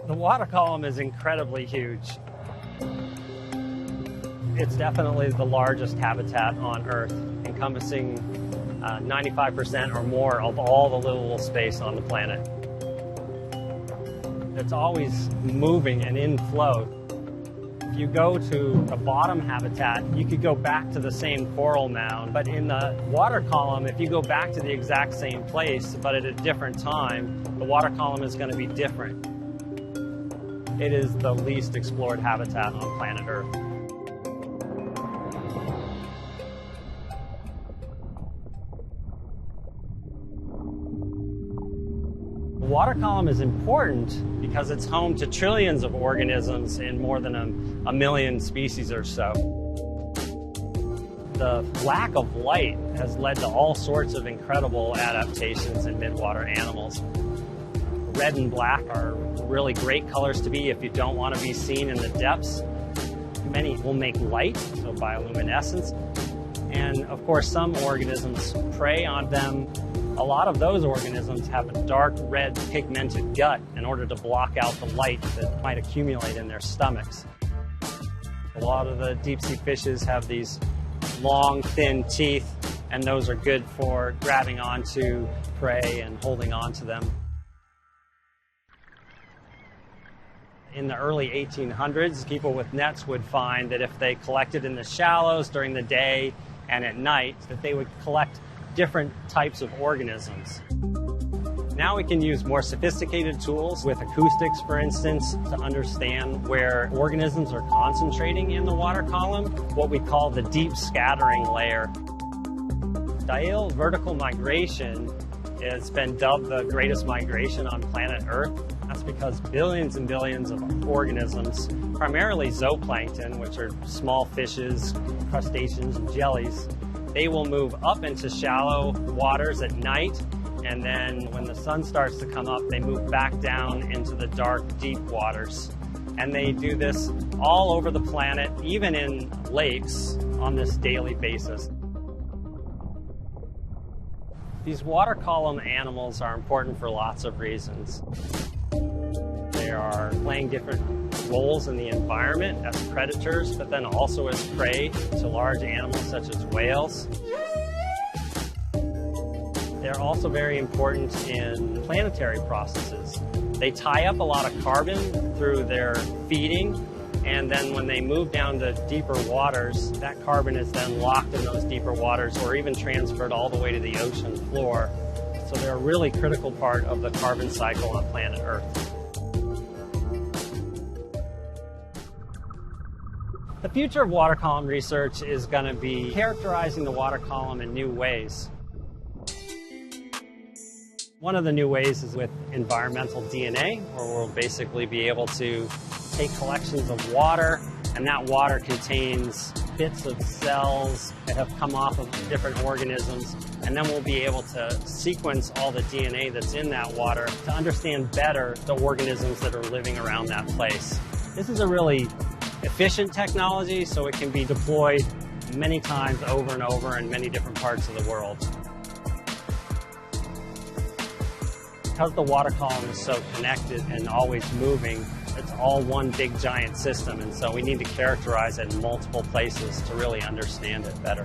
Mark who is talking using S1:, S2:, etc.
S1: The water column is incredibly huge. It's definitely the largest habitat on Earth, encompassing 95% or more of all the livable space on the planet. It's always moving and in flow. If you go to the bottom habitat, you could go back to the same coral mound, but in the water column, if you go back to the exact same place, but at a different time, the water column is going to be different. It is the least explored habitat on planet Earth. The water column is important because it's home to trillions of organisms in more than a million species or so. The lack of light has led to all sorts of incredible adaptations in midwater animals. Red and black are really great colors to be if you don't want to be seen in the depths. Many will make light, so bioluminescence. And of course, some organisms prey on them. A lot of those organisms have a dark red pigmented gut in order to block out the light that might accumulate in their stomachs. A lot of the deep sea fishes have these long, thin teeth, and those are good for grabbing onto prey and holding onto them. In the early 1800s, people with nets would find that if they collected in the shallows during the day and at night, that they would collect different types of organisms. Now we can use more sophisticated tools with acoustics, for instance, to understand where organisms are concentrating in the water column, what we call the deep scattering layer. Diel vertical migration has been dubbed the greatest migration on planet Earth. That's because billions and billions of organisms, primarily zooplankton, which are small fishes, crustaceans, and jellies, they will move up into shallow waters at night, and then when the sun starts to come up, they move back down into the dark, deep waters. And they do this all over the planet, even in lakes, on this daily basis. These water column animals are important for lots of reasons. They are playing different roles in the environment as predators, but then also as prey to large animals such as whales. They're also very important in planetary processes. They tie up a lot of carbon through their feeding, and then when they move down to deeper waters, that carbon is then locked in those deeper waters or even transferred all the way to the ocean floor. So they're a really critical part of the carbon cycle on planet Earth. The future of water column research is going to be characterizing the water column in new ways. One of the new ways is with environmental DNA, where we'll basically be able to take collections of water, and that water contains bits of cells that have come off of different organisms, and then we'll be able to sequence all the DNA that's in that water to understand better the organisms that are living around that place. This is a really efficient technology, so it can be deployed many times over and over in many different parts of the world. Because the water column is so connected and always moving, it's all one big giant system, and so we need to characterize it in multiple places to really understand it better.